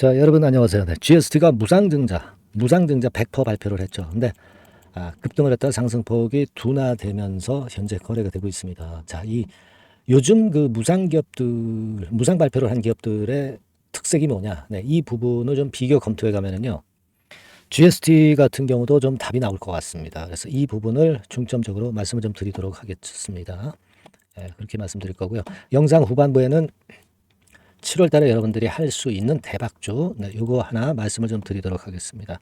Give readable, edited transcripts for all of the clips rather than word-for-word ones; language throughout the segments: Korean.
자, 여러분 안녕하세요. 네, GST가 무상증자 100% 발표를 했죠. 근데 급등을 했다가 상승폭이 둔화되면서 현재 거래가 되고 있습니다. 자, 이 요즘 그 무상 발표를 한 기업들의 특색이 뭐냐? 네, 이 부분을 좀 비교 검토해 가면은요. GST 같은 경우도 좀 답이 나올 것 같습니다. 그래서 이 부분을 중점적으로 말씀을 좀 드리도록 하겠습니다. 네, 그렇게 말씀드릴 거고요. 영상 후반부에는 7월 달에 여러분들이 할 수 있는 대박주, 네, 요거 하나 말씀을 좀 드리도록 하겠습니다.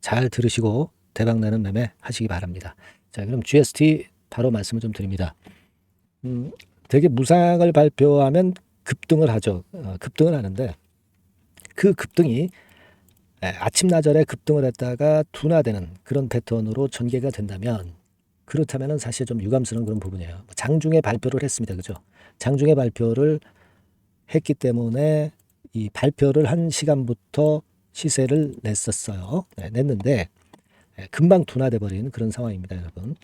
잘 들으시고 대박나는 매매 하시기 바랍니다. 자, 그럼 GST 바로 말씀을 좀 드립니다. 되게 무상을 발표하면 급등을 하죠. 급등을 하는데 그 급등이 아침나절에 급등을 했다가 둔화되는 그런 패턴으로 전개가 된다면 그렇다면 사실 좀 유감스러운 그런 부분이에요. 장중에 발표를 했습니다. 그죠? 장중에 발표를 했기 때문에 이 발표를 한 시간부터 시세를 냈었어요. 네, 냈는데 금방 둔화돼 버리는 그런 상황입니다, 여러분.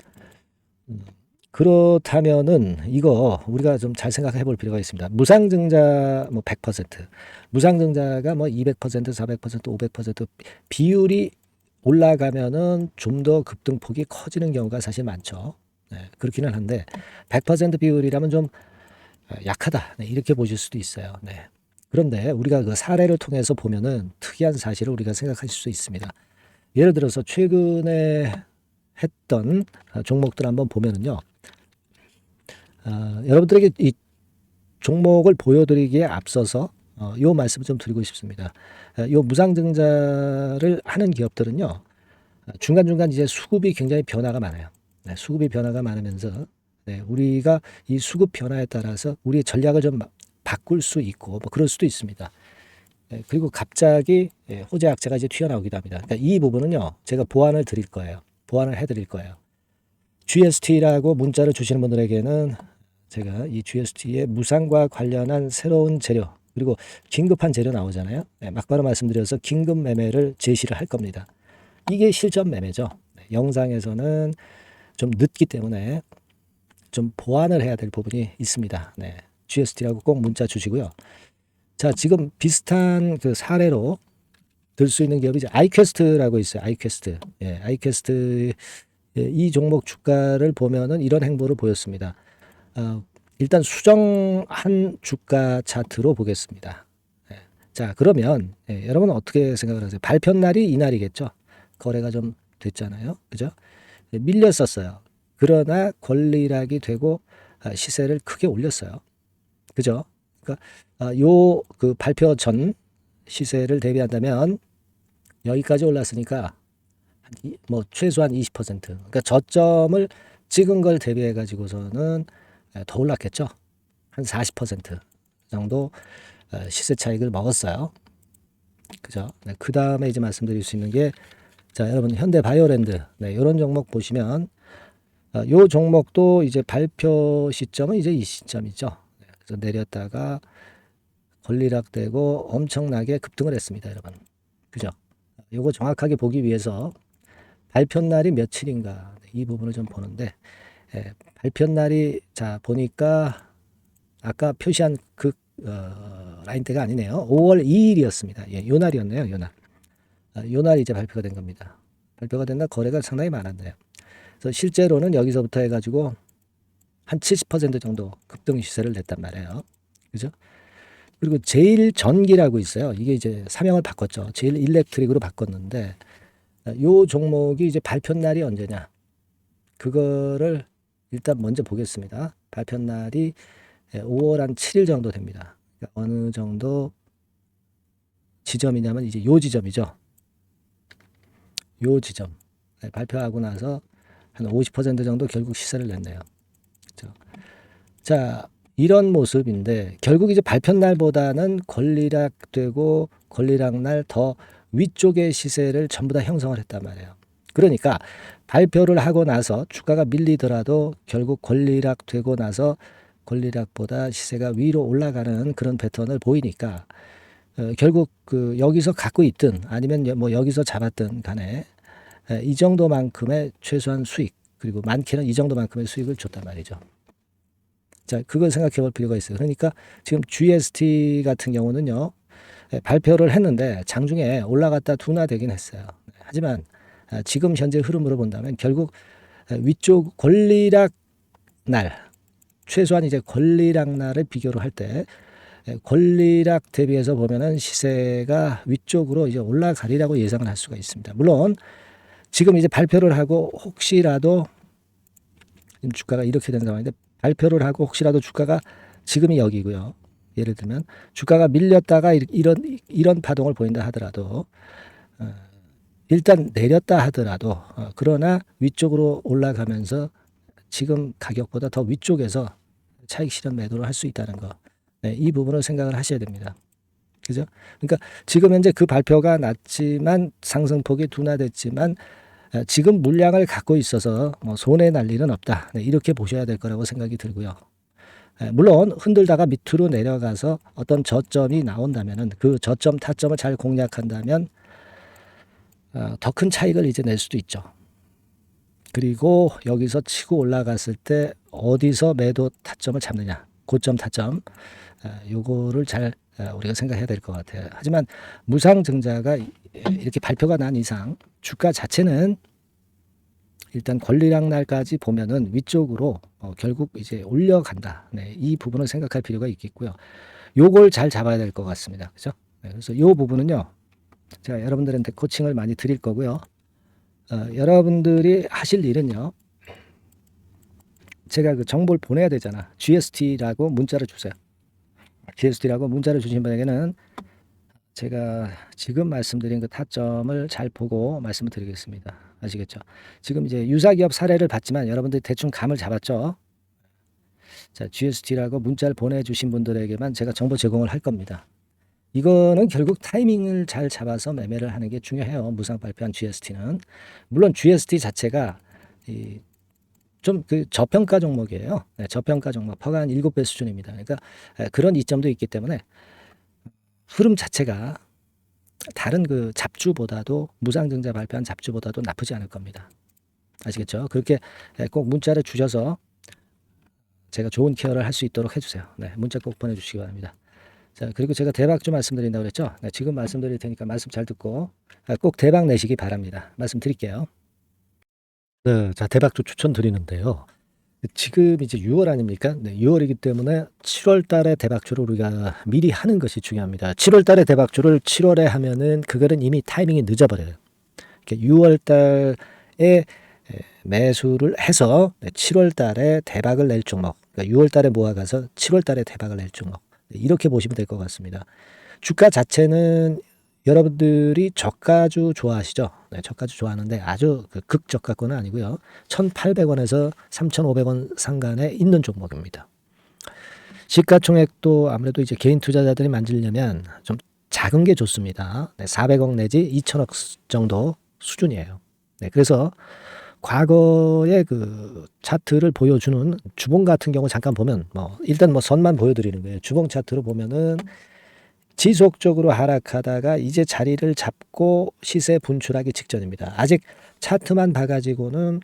그렇다면은 이거 우리가 좀 잘 생각해 볼 필요가 있습니다. 무상증자 뭐 100%, 무상증자가 뭐 200%, 400%, 500% 비율이 올라가면은 좀 더 급등폭이 커지는 경우가 사실 많죠. 네, 그렇기는 한데 100% 비율이라면 좀 약하다. 네, 이렇게 보실 수도 있어요. 네. 그런데 우리가 그 사례를 통해서 보면은 특이한 사실을 우리가 생각할 수 있습니다. 예를 들어서 최근에 했던 종목들 한번 보면은요. 여러분들에게 이 종목을 보여드리기에 앞서서 요 말씀을 좀 드리고 싶습니다. 요 무상증자를 하는 기업들은요. 중간중간 이제 수급이 굉장히 변화가 많아요. 네, 수급이 변화가 많으면서 네, 우리가 이 수급 변화에 따라서 우리의 전략을 좀 바꿀 수 있고 뭐 그럴 수도 있습니다. 네, 그리고 갑자기 호재 악재가 이제 튀어나오기도 합니다. 그러니까 이 부분은요, 제가 보완을 드릴 거예요. 보완을 해드릴 거예요. GST라고 문자를 주시는 분들에게는 제가 이 GST의 무상과 관련한 새로운 재료 그리고 긴급한 재료 나오잖아요. 네, 막바로 말씀드려서 긴급 매매를 제시를 할 겁니다. 이게 실전 매매죠. 네, 영상에서는 좀 늦기 때문에 좀 보완을 해야 될 부분이 있습니다. 네, GST라고 꼭 문자 주시고요. 자, 지금 비슷한 그 사례로 들 수 있는 기업이 이제 아이퀘스트라고 있어요. 아이퀘스트. 예, 아이퀘스트 이 종목 주가를 보면은 이런 행보를 보였습니다. 일단 수정한 주가 차트로 보겠습니다. 예. 자, 그러면 여러분은 어떻게 생각을 하세요? 발표 날이 이날이겠죠. 거래가 좀 됐잖아요. 그죠? 밀렸었어요. 그러나 권리락이 되고 시세를 크게 올렸어요. 그죠? 그러니까 요 그 발표 전 시세를 대비한다면 여기까지 올랐으니까 뭐 최소한 20%. 그러니까 저점을 찍은 걸 대비해 가지고서는 더 올랐겠죠. 한 40% 정도 시세 차익을 먹었어요. 그죠? 네, 그 다음에 이제 말씀드릴 수 있는 게, 자, 여러분, 현대바이오랜드. 네, 이런 종목 보시면, 요 종목도 이제 발표 시점은 이제 이 시점이죠. 네, 그래서 내렸다가 권리락되고 엄청나게 급등을 했습니다, 여러분. 그죠? 요거 정확하게 보기 위해서 발표 날이 며칠인가 이 부분을 좀 보는데, 발표 날이 자 보니까 아까 표시한 그 라인대가 아니네요. 5월 2일이었습니다. 예, 요 날이었네요. 요 날. 요 날이 이제 발표가 된 겁니다. 발표가 된 날 거래가 상당히 많았네요. 그래서 실제로는 여기서부터 해가지고 한 70% 정도 급등 시세를 냈단 말이에요. 그죠? 그리고 제일전기라고 있어요. 이게 이제 사명을 바꿨죠. 제일일렉트릭으로 바꿨는데 요 종목이 이제 발표 날이 언제냐? 그거를 일단 먼저 보겠습니다. 발표 날이 5월 한 7일 정도 됩니다. 그러니까 어느 정도 지점이냐면 이제 요 지점이죠. 요 지점. 발표하고 나서 한 50% 정도 결국 시세를 냈네요. 그렇죠? 자, 이런 모습인데 결국 이제 발표 날보다는 권리락되고 권리락 날 더 위쪽의 시세를 전부 다 형성을 했단 말이에요. 그러니까 발표를 하고 나서 주가가 밀리더라도 결국 권리락되고 나서 권리락보다 시세가 위로 올라가는 그런 패턴을 보이니까 결국 그 여기서 갖고 있든 아니면 뭐 여기서 잡았든 간에 이 정도만큼의 최소한 수익 그리고 많게는 이 정도만큼의 수익을 줬단 말이죠. 자, 그걸 생각해 볼 필요가 있어요. 그러니까 지금 GST 같은 경우는요. 발표를 했는데 장중에 올라갔다 둔화되긴 했어요. 하지만 지금 현재 흐름으로 본다면 결국 위쪽 권리락 날, 최소한 이제 권리락 날을 비교를 할 때 권리락 대비해서 보면은 시세가 위쪽으로 이제 올라가리라고 예상을 할 수가 있습니다. 물론 지금 이제 발표를 하고 혹시라도 주가가 이렇게 된 상황인데, 발표를 하고 혹시라도 주가가 지금이 여기고요. 예를 들면 주가가 밀렸다가 이런 파동을 보인다 하더라도 일단 내렸다 하더라도 그러나 위쪽으로 올라가면서 지금 가격보다 더 위쪽에서 차익 실현 매도를 할 수 있다는 거. 네, 이 부분을 생각을 하셔야 됩니다. 그죠? 그러니까 지금 현재 그 발표가 났지만 상승폭이 둔화됐지만 지금 물량을 갖고 있어서 뭐 손해 날 일은 없다. 네, 이렇게 보셔야 될 거라고 생각이 들고요. 물론 흔들다가 밑으로 내려가서 어떤 저점이 나온다면은 그 저점 타점을 잘 공략한다면 더 큰 차익을 이제 낼 수도 있죠. 그리고 여기서 치고 올라갔을 때 어디서 매도 타점을 잡느냐, 고점 타점, 요거를 잘 우리가 생각해야 될 것 같아요. 하지만 무상증자가 이렇게 발표가 난 이상 주가 자체는 일단 권리락 날까지 보면은 위쪽으로 결국 이제 올려간다. 네, 이 부분을 생각할 필요가 있겠고요. 요걸 잘 잡아야 될 것 같습니다. 그죠? 네, 그래서 요 부분은요, 제가 여러분들한테 코칭을 많이 드릴 거고요. 여러분들이 하실 일은요, 제가 그 정보를 보내야 되잖아. GST라고 문자를 주세요. GST라고 문자를 주신 분에게는 제가 지금 말씀드린 그 타점을 잘 보고 말씀을 드리겠습니다. 아시겠죠? 지금 이제 유사기업 사례를 봤지만 여러분들이 대충 감을 잡았죠? 자, GST라고 문자를 보내주신 분들에게만 제가 정보 제공을 할 겁니다. 이거는 결국 타이밍을 잘 잡아서 매매를 하는 게 중요해요. 무상 발표한 GST는. 물론 GST 자체가 좀 그 저평가 종목이에요. 네, 저평가 종목. 퍼가 한 7배 수준입니다. 그러니까 그런 이점도 있기 때문에 흐름 자체가 다른 그 잡주보다도, 무상증자 발표한 잡주보다도 나쁘지 않을 겁니다. 아시겠죠? 그렇게 꼭 문자를 주셔서 제가 좋은 케어를 할 수 있도록 해주세요. 네, 문자 꼭 보내주시기 바랍니다. 자, 그리고 제가 대박주 말씀드린다고 그랬죠? 네, 지금 말씀드릴 테니까 말씀 잘 듣고 꼭 대박 내시기 바랍니다. 말씀드릴게요. 네, 자, 대박주 추천드리는데요. 지금 이제 6월 아닙니까? 네, 6월이기 때문에 7월 달에 대박주를 우리가 미리 하는 것이 중요합니다. 7월 달에 대박주를 7월에 하면은 그거는 이미 타이밍이 늦어버려요. 6월 달에 매수를 해서 7월 달에 대박을 낼 종목, 그러니까 6월 달에 모아가서 7월 달에 대박을 낼 종목, 이렇게 보시면 될 것 같습니다. 주가 자체는 여러분들이 저가주 좋아하시죠? 네, 저가주 좋아하는데 아주 그 극저가권은 아니고요. 1,800원에서 3,500원 상간에 있는 종목입니다. 시가총액도 아무래도 이제 개인 투자자들이 만지려면 좀 작은 게 좋습니다. 네, 400억 내지 2천억 정도 수준이에요. 네, 그래서 과거의 그 차트를 보여주는 주봉 같은 경우 잠깐 보면 일단 선만 보여드리는 거예요. 주봉 차트로 보면은 지속적으로 하락하다가 이제 자리를 잡고 시세 분출하기 직전입니다. 아직 차트만 봐가지고는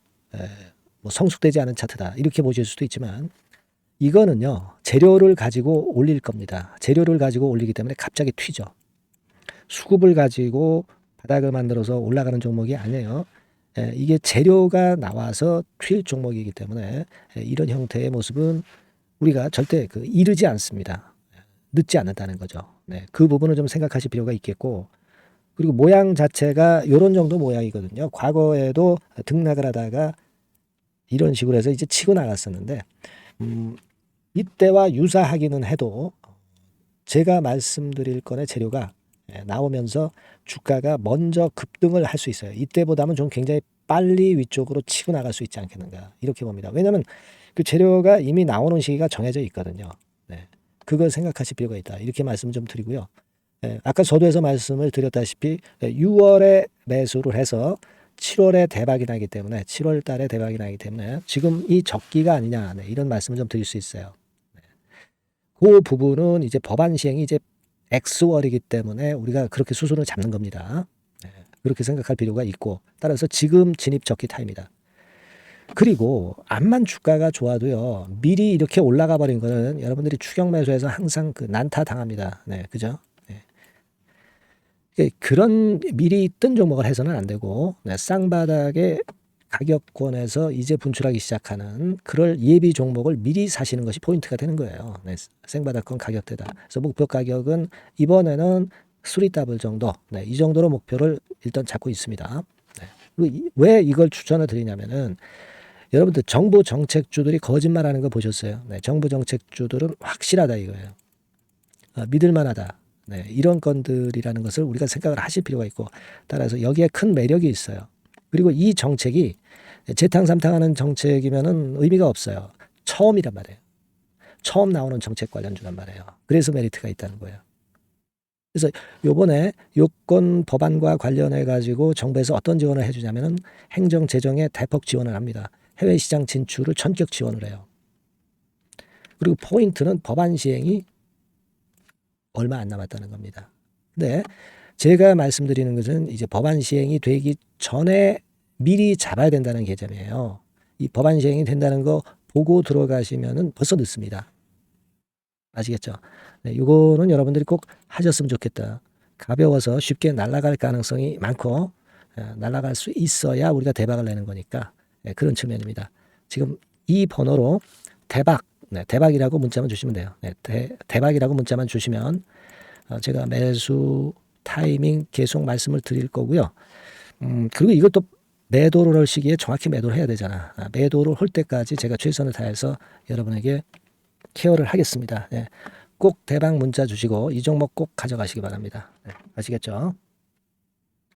성숙되지 않은 차트다 이렇게 보실 수도 있지만, 이거는요 재료를 가지고 올릴 겁니다. 재료를 가지고 올리기 때문에 갑자기 튀죠. 수급을 가지고 바닥을 만들어서 올라가는 종목이 아니에요. 이게 재료가 나와서 튈 종목이기 때문에 이런 형태의 모습은 우리가 절대 이르지 않습니다. 늦지 않는다는 거죠. 네, 그 부분을 좀 생각하실 필요가 있겠고, 그리고 모양 자체가 이런 정도 모양이거든요. 과거에도 등락을 하다가 이런 식으로 해서 이제 치고 나갔었는데, 이때와 유사하기는 해도 제가 말씀드릴 건의 재료가 나오면서 주가가 먼저 급등을 할 수 있어요. 이때보다는 좀 굉장히 빨리 위쪽으로 치고 나갈 수 있지 않겠는가 이렇게 봅니다. 왜냐하면 그 재료가 이미 나오는 시기가 정해져 있거든요. 네. 그걸 생각하실 필요가 있다. 이렇게 말씀 좀 드리고요. 아까 서두에서 말씀을 드렸다시피 6월에 매수를 해서 7월에 대박이 나기 때문에 7월 달에 대박이 나기 때문에 지금 이 적기가 아니냐, 이런 말씀을 좀 드릴 수 있어요. 그 부분은 이제 법안 시행이 이제 X월이기 때문에 우리가 그렇게 수순을 잡는 겁니다. 그렇게 생각할 필요가 있고, 따라서 지금 진입 적기 타임이다. 그리고 암만 주가가 좋아도요, 미리 이렇게 올라가 버린 거는 여러분들이 추격 매수해서 항상 난타 당합니다. 네, 그죠? 네. 그런 미리 뜬 종목을 해서는 안 되고 쌍바닥의 가격권에서 이제 분출하기 시작하는 그럴 예비 종목을 미리 사시는 것이 포인트가 되는 거예요. 생바닥권 가격대다. 그래서 목표 가격은 이번에는 3더블 정도, 이 정도로 목표를 일단 잡고 있습니다. 그리고 왜 이걸 추천을 드리냐면은 여러분들 정부 정책주들이 거짓말하는 거 보셨어요? 정부 정책주들은 확실하다 이거예요. 믿을만하다. 이런 건들이라는 것을 우리가 생각을 하실 필요가 있고, 따라서 여기에 큰 매력이 있어요. 그리고 이 정책이 재탕삼탕하는 정책이면은 의미가 없어요. 처음이란 말이에요. 처음 나오는 정책 관련주란 말이에요. 그래서 메리트가 있다는 거예요. 그래서 요번에 요건 법안과 관련해 가지고 정부에서 어떤 지원을 해주냐면은 행정 재정에 대폭 지원을 합니다. 해외 시장 진출을 전격 지원을 해요. 그리고 포인트는 법안 시행이 얼마 안 남았다는 겁니다. 근데 제가 말씀드리는 것은 이제 법안 시행이 되기 전에 미리 잡아야 된다는 개념이에요. 이 법안 시행이 된다는 거 보고 들어가시면은 벌써 늦습니다. 아시겠죠? 이거는 여러분들이 꼭 하셨으면 좋겠다. 가벼워서 쉽게 날아갈 가능성이 많고 날아갈 수 있어야 우리가 대박을 내는 거니까 그런 측면입니다. 지금 이 번호로 대박, 대박이라고 문자만 주시면 돼요. 대박이라고 문자만 주시면 제가 매수 타이밍 계속 말씀을 드릴 거고요. 그리고 이것도 매도를 할 시기에 정확히 매도를 해야 되잖아. 매도를 할 때까지 제가 최선을 다해서 여러분에게 케어를 하겠습니다. 꼭 대박 문자 주시고 이 종목 꼭 가져가시기 바랍니다. 아시겠죠?